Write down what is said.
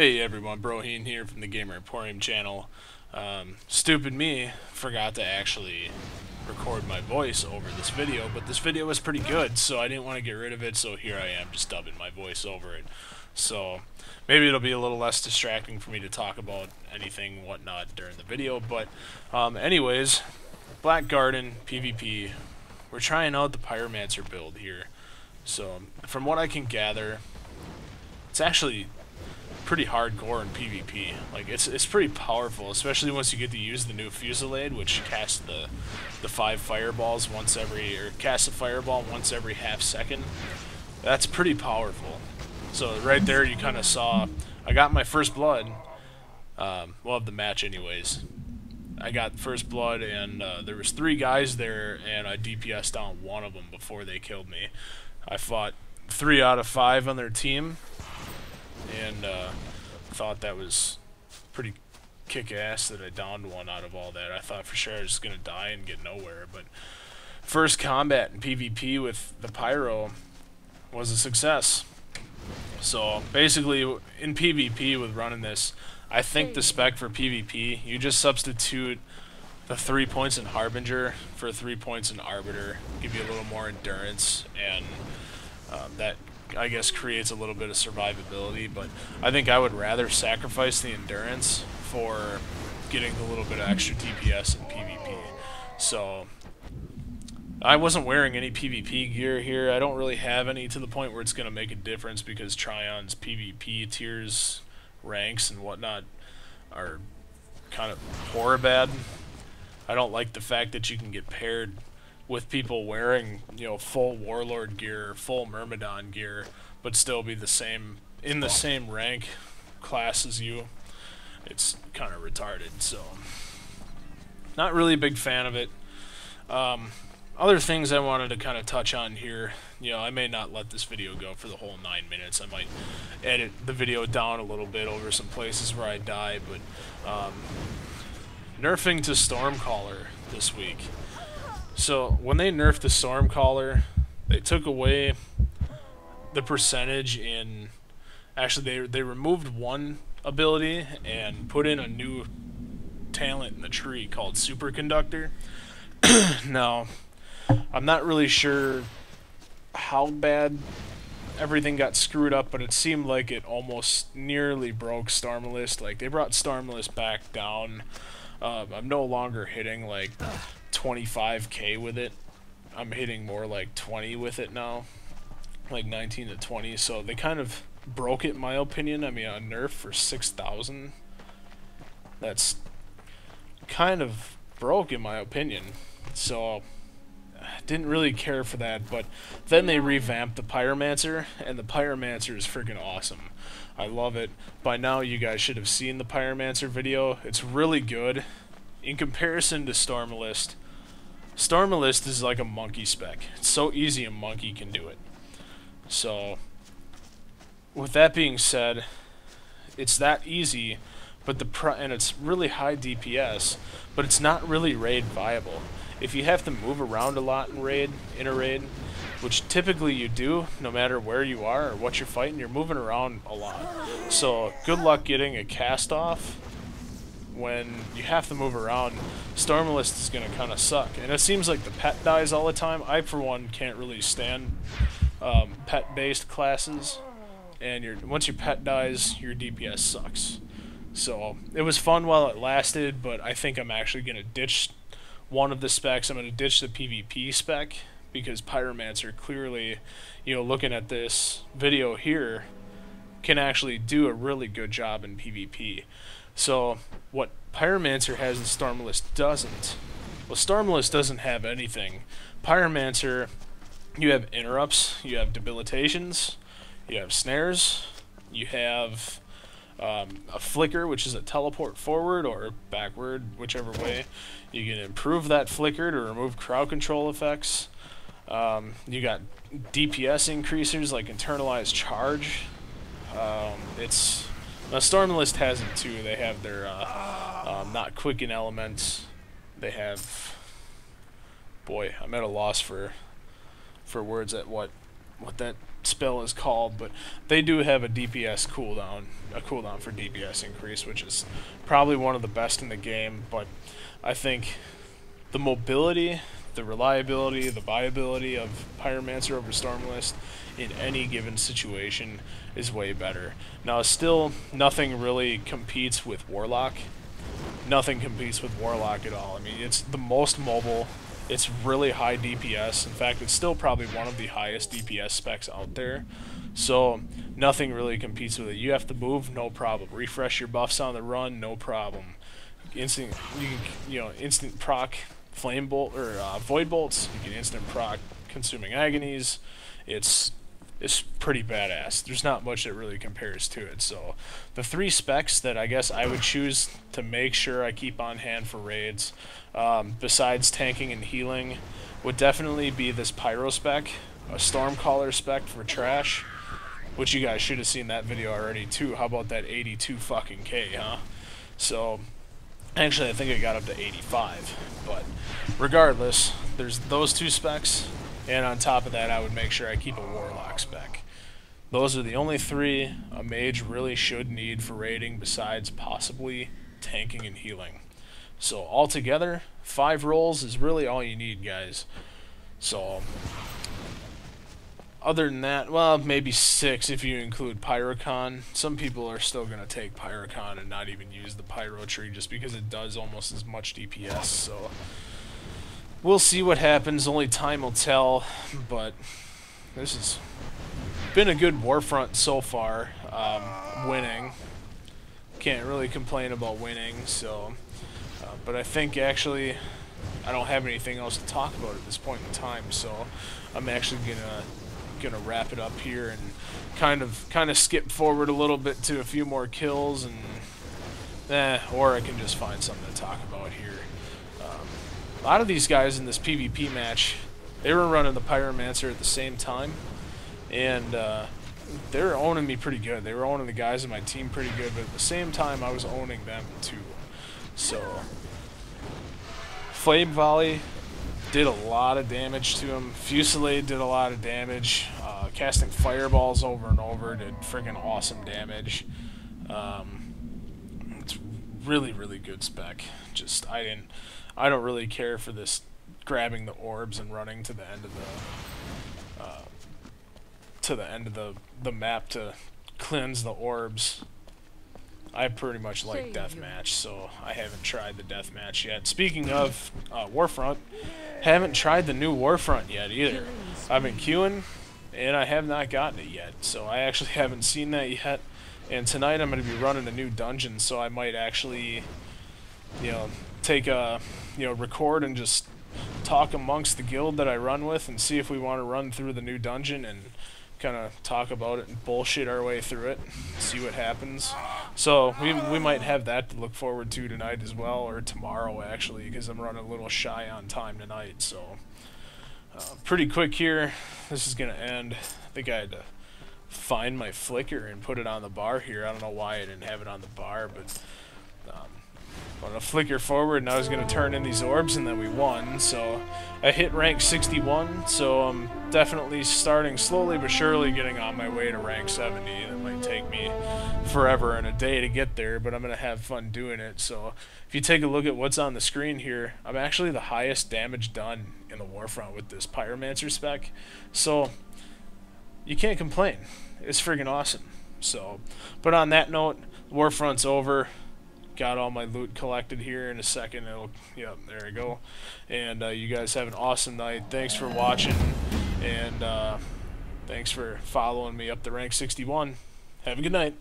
Hey everyone, Broheen here from the Gamer Emporium channel. Stupid me forgot to actually record my voice over this video, but this video was pretty good, so I didn't want to get rid of it, so here I am just dubbing my voice over it. So maybe it'll be a little less distracting for me to talk about anything whatnot during the video, but anyways, Black Garden, PvP, we're trying out the Pyromancer build here. So from what I can gather, it's actually pretty hardcore in PvP. Like it's pretty powerful, especially once you get to use the new Fusillade, which casts the 5 fireballs once every, or casts a fireball once every half second. That's pretty powerful. So right there you kind of saw I got my first blood. Well, of the match anyways. I got first blood, and there was 3 guys there, and I DPS'd down one of them before they killed me. I fought 3 out of 5 on their team, and thought that was pretty kick-ass that I downed one out of all that. I thought for sure I was just going to die and get nowhere, but first combat in PvP with the Pyro was a success. So basically in PvP with running this, I think the spec for PvP, you just substitute the 3 points in Harbinger for 3 points in Arbiter, give you a little more endurance, and that I guess creates a little bit of survivability, but I think I would rather sacrifice the endurance for getting a little bit of extra DPS in PvP. So I wasn't wearing any PvP gear here. I don't really have any to the point where it's going to make a difference, because Trion's PvP tiers, ranks, and whatnot are kind of horror bad. I don't like the fact that you can get paired with people wearing, you know, full Warlord gear, full Myrmidon gear, but still be the same, in the same rank class as you. It's kind of retarded, so not really a big fan of it. Other things I wanted to kind of touch on here, you know, I may not let this video go for the whole 9 minutes. I might edit the video down a little bit over some places where I die, but nerfing to Stormcaller this week. So when they nerfed the Stormcaller, they took away the percentage in, actually they removed one ability and put in a new talent in the tree called Superconductor. Now, I'm not really sure how bad everything got screwed up, but it seemed like it almost nearly broke Stormalist. Like, they brought Stormalist back down. I'm no longer hitting like 25k with it. I'm hitting more like 20 with it now, like 19 to 20. So they kind of broke it, in my opinion. I mean, a nerf for 6,000, that's kind of broke in my opinion. So I didn't really care for that, but then they revamped the Pyromancer, and the Pyromancer is freaking awesome. I love it. By now you guys should have seen the Pyromancer video. It's really good. In comparison to Stormalist, Stormalist is like a monkey spec. It's so easy a monkey can do it. So with that being said, it's that easy, but and it's really high DPS, but it's not really raid viable. If you have to move around a lot in a raid, which typically you do, no matter where you are or what you're fighting, you're moving around a lot. So good luck getting a cast off when you have to move around. Stormalist is going to kind of suck. And it seems like the pet dies all the time. I, for one, can't really stand pet-based classes. And once your pet dies, your DPS sucks. So it was fun while it lasted, but I think I'm actually going to ditch one of the specs. I'm going to ditch the PvP spec, because Pyromancer clearly, you know, looking at this video here, can actually do a really good job in PvP. So what Pyromancer has and Stormalist doesn't. Well, Stormalist doesn't have anything. Pyromancer, you have interrupts, you have debilitations, you have snares, you have a flicker, which is a teleport forward or backward, whichever way. You can improve that flicker to remove crowd control effects. You got DPS increasers like internalized charge. Now Stormalist has it too. They have their not quicken elements. They have, boy, I'm at a loss for words at what what that spell is called, but they do have a DPS cooldown, for DPS increase, which is probably one of the best in the game. But I think the mobility, the reliability, the viability of Pyromancer over Stormlist in any given situation is way better. Now, still, nothing really competes with Warlock. Nothing competes with Warlock at all. I mean, it's the most mobile. It's really high DPS. In fact, it's still probably one of the highest DPS specs out there. So nothing really competes with it. You have to move, no problem. Refresh your buffs on the run, no problem. Instant proc flame bolt or void bolts. You can instant proc consuming agonies. It's pretty badass. There's not much that really compares to it. So the 3 specs that I guess I would choose to make sure I keep on hand for raids, besides tanking and healing, would definitely be this Pyro spec, a Stormcaller spec for trash, which you guys should have seen that video already too. How about that 82 fucking K, huh? So actually I think I got up to 85, but regardless, there's those 2 specs. And on top of that, I would make sure I keep a Warlock spec. Those are the only 3 a mage really should need for raiding, besides possibly tanking and healing. So altogether, 5 rolls is really all you need, guys. So other than that, well, maybe 6 if you include Pyrocon. Some people are still going to take Pyrocon and not even use the Pyro tree just because it does almost as much DPS. So we'll see what happens. Only time will tell, but this has been a good Warfront so far. Winning. Can't really complain about winning, so... but I think, actually, I don't have anything else to talk about at this point in time, so I'm actually gonna wrap it up here and kind of skip forward a little bit to a few more kills, and or I can just find something to talk about here. A lot of these guys in this PvP match, they were running the Pyromancer at the same time, and they were owning me pretty good. They were owning the guys in my team pretty good, but at the same time, I was owning them too. So, Flame Volley did a lot of damage to him. Fusillade did a lot of damage. Casting fireballs over and over did freaking awesome damage. It's really, really good spec. Just, I don't really care for this grabbing the orbs and running to the end of the map to cleanse the orbs. I pretty much like deathmatch, so I haven't tried the deathmatch yet. Speaking of Warfront, haven't tried the new Warfront yet either. I've been queuing, and I have not gotten it yet, so I actually haven't seen that yet. And tonight I'm going to be running a new dungeon, so I might actually, take a, record and just talk amongst the guild that I run with and see if we want to run through the new dungeon and kind of talk about it and bullshit our way through it, see what happens. So we might have that to look forward to tonight as well, or tomorrow actually, because I'm running a little shy on time tonight. So pretty quick here. This is gonna end. I think I had to find my flicker and put it on the bar here. I don't know why I didn't have it on the bar, but I'm gonna flicker forward, and I was gonna turn in these orbs, and then we won. So I hit rank 61, so I'm definitely starting slowly but surely getting on my way to rank 70. That might take me forever and a day to get there, but I'm gonna have fun doing it. So if you take a look at what's on the screen here, I'm actually the highest damage done in the Warfront with this Pyromancer spec. So you can't complain. It's friggin' awesome. So, but on that note, Warfront's over. Got all my loot collected here. In a second yep, there we go. And you guys have an awesome night. Thanks for watching, and thanks for following me up to rank 61. Have a good night.